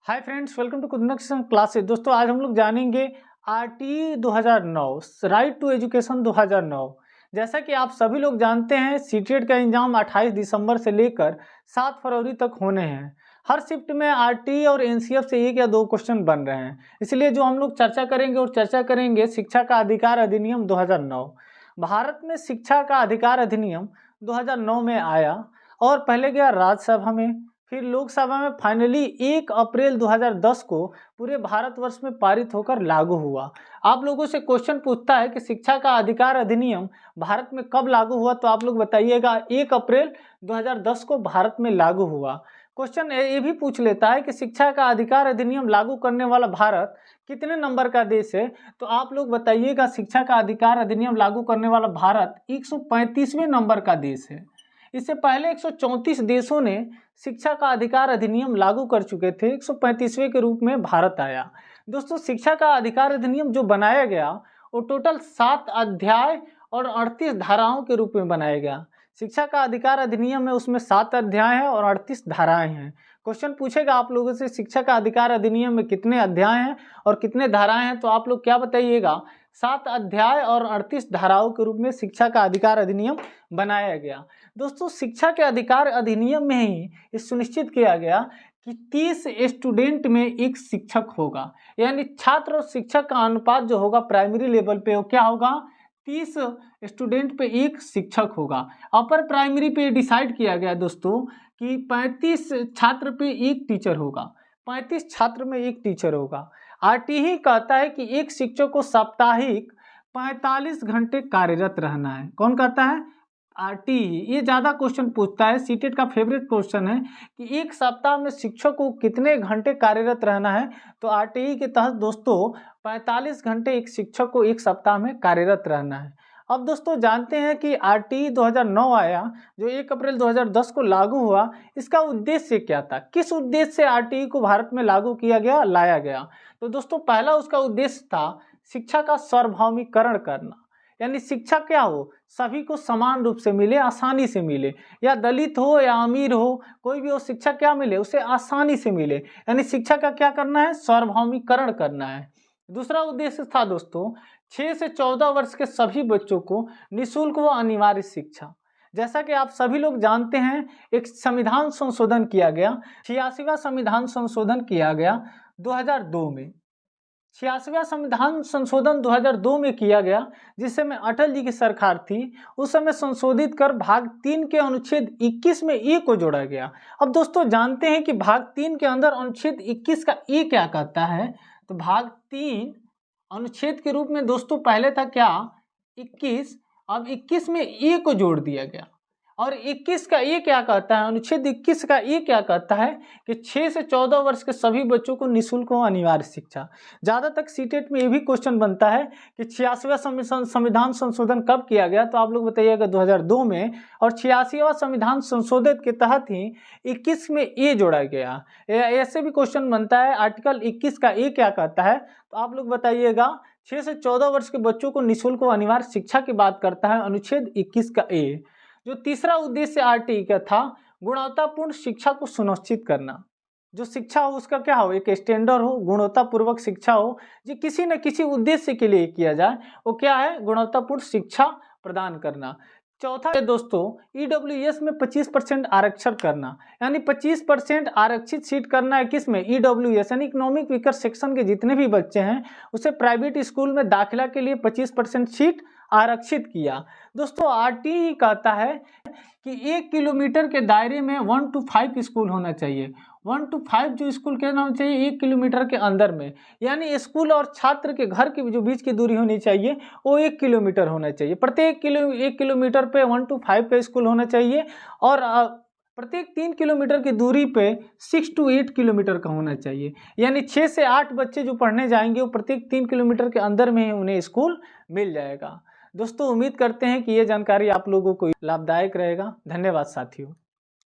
Hi friends, welcome to कुदनक्शन classes. दोस्तों आज हम लोग जानेंगे आरटी 2009 राइट टू एजुकेशन 2009। जैसा कि आप सभी लोग जानते हैं, सीटेट का एग्जाम 28 दिसंबर से लेकर 7 फरवरी तक होने हैं। हर शिफ्ट में आरटी और एनसीएफ से 1 या 2 क्वेश्चन बन रहे हैं। इसलिए जो हम लोग चर्चा करेंगे शिक्षा का अधिकार अधिनियम 2009। भारत में शिक्षा का अधिकार अधिनियम 2009 में आया और पहले गया राज्यसभा में, फिर लोकसभा में फाइनली 1 अप्रैल 2010 को पूरे भारतवर्ष में पारित होकर लागू हुआ। आप लोगों से क्वेश्चन पूछता है कि शिक्षा का अधिकार अधिनियम भारत में कब लागू हुआ, तो आप लोग बताइएगा 1 अप्रैल 2010 को भारत में लागू हुआ। क्वेश्चन ये भी पूछ लेता है कि शिक्षा का अधिकार अधिनियम लागू करने वाला भारत कितने नंबर का देश है, तो आप लोग बताइएगा शिक्षा का अधिकार अधिनियम लागू करने वाला भारत 135वें नंबर का देश है। इससे पहले 134 देशों ने शिक्षा का अधिकार अधिनियम लागू कर चुके थे, 135वें के रूप में भारत आया। दोस्तों शिक्षा का अधिकार अधिनियम जो बनाया गया वो टोटल 7 अध्याय और 38 धाराओं के रूप में बनाया गया। शिक्षा का अधिकार अधिनियम में उसमें 7 अध्याय हैं और 38 धाराएं हैं। क्वेश्चन पूछेगा आप लोगों से शिक्षा का अधिकार अधिनियम में कितने अध्याय हैं और कितने धाराएं हैं, तो आप लोग क्या बताइएगा 7 अध्याय और 38 धाराओं के रूप में शिक्षा का अधिकार अधिनियम बनाया गया। दोस्तों शिक्षा के अधिकार अधिनियम में ही ये सुनिश्चित किया गया कि 30 स्टूडेंट में एक शिक्षक होगा, यानी छात्र और शिक्षक का अनुपात जो होगा प्राइमरी लेवल पे वो क्या होगा 30 स्टूडेंट पे एक शिक्षक होगा। अपर प्राइमरी पे डिसाइड किया गया दोस्तों कि 35 छात्र पे एक टीचर होगा, 35 छात्र में एक टीचर होगा। आरटीई कहता है कि एक शिक्षक को साप्ताहिक 45 घंटे कार्यरत रहना है। कौन कहता है? आरटीई। ये ज़्यादा क्वेश्चन पूछता है, सीटेट का फेवरेट क्वेश्चन है कि एक सप्ताह में शिक्षक को कितने घंटे कार्यरत रहना है। तो आरटीई के तहत दोस्तों 45 घंटे एक शिक्षक को एक सप्ताह में कार्यरत रहना है। अब दोस्तों जानते हैं कि आरटीई 2009 आया जो 1 अप्रैल 2010 को लागू हुआ। इसका उद्देश्य क्या था, किस उद्देश्य से आरटीई को भारत में लागू किया गया, लाया गया? तो दोस्तों पहला उसका उद्देश्य था शिक्षा का सार्वभौमिकरण करना, यानी शिक्षा क्या हो सभी को समान रूप से मिले, आसानी से मिले, या दलित हो या अमीर हो कोई भी हो शिक्षा क्या मिले उसे आसानी से मिले, यानी शिक्षा का क्या करना है सार्वभौमिकरण करना है। दूसरा उद्देश्य था दोस्तों 6 से 14 वर्ष के सभी बच्चों को निःशुल्क व अनिवार्य शिक्षा। जैसा कि आप सभी लोग जानते हैं एक संविधान संशोधन किया गया, 86वां संविधान संशोधन किया गया 2002 में। 86वां संविधान संशोधन 2002 में किया गया, जिस समय अटल जी की सरकार थी। उस समय संशोधित कर भाग 3 के अनुच्छेद 21 में ए को जोड़ा गया। अब दोस्तों जानते हैं कि भाग 3 के अंदर अनुच्छेद 21 का ए क्या कहता है, तो भाग 3 अनुच्छेद के रूप में दोस्तों पहले था क्या 21, अब 21 में ए को जोड़ दिया गया। और 21 का ए क्या कहता है, अनुच्छेद 21 का ए क्या कहता है कि 6 से 14 वर्ष के सभी बच्चों को निःशुल्क व अनिवार्य शिक्षा। ज़्यादा तक सीटेट में ये भी क्वेश्चन बनता है कि 86वां संविधान संशोधन कब किया गया, तो आप लोग बताइएगा 2002 में। और 86वां संविधान संशोधित के तहत ही 21 में ए जोड़ा गया। ऐसे भी क्वेश्चन बनता है आर्टिकल 21 का ए क्या कहता है, तो आप लोग बताइएगा 6 से 14 वर्ष के बच्चों को निःशुल्क व अनिवार्य शिक्षा की बात करता है अनुच्छेद 21 का ए। जो तीसरा उद्देश्य आरटीई का था गुणवत्तापूर्ण शिक्षा को सुनिश्चित करना। जो शिक्षा हो उसका क्या हो एक स्टैंडर्ड हो, गुणवत्तापूर्वक शिक्षा हो, जो किसी न किसी उद्देश्य के लिए किया जाए, वो क्या है गुणवत्तापूर्ण शिक्षा प्रदान करना। चौथा है दोस्तों ईडब्ल्यूएस में 25% आरक्षण करना, यानी 25% आरक्षित सीट करना है किस में ईडब्ल्यूएस यानी इकोनॉमिक वीकर सेक्शन के जितने भी बच्चे हैं उसे प्राइवेट स्कूल में दाखिला के लिए 25% सीट आरक्षित किया। दोस्तों आरटीई कहता है कि 1 किलोमीटर के दायरे में 1 to 5 स्कूल होना चाहिए। 1 to 5 जो स्कूल कहना होना चाहिए 1 किलोमीटर के अंदर में, यानी स्कूल और छात्र के घर के जो बीच की दूरी होनी चाहिए वो 1 किलोमीटर होना चाहिए। प्रत्येक 1 किलोमीटर पे 1 to 5 का स्कूल होना चाहिए और प्रत्येक 3 किलोमीटर की दूरी पे 6 to 8 किलोमीटर का होना चाहिए, यानी 6 से 8 बच्चे जो पढ़ने जाएंगे वो प्रत्येक 3 किलोमीटर के अंदर में ही उन्हें स्कूल मिल जाएगा। दोस्तों उम्मीद करते हैं कि ये जानकारी आप लोगों को लाभदायक रहेगा। धन्यवाद साथियों।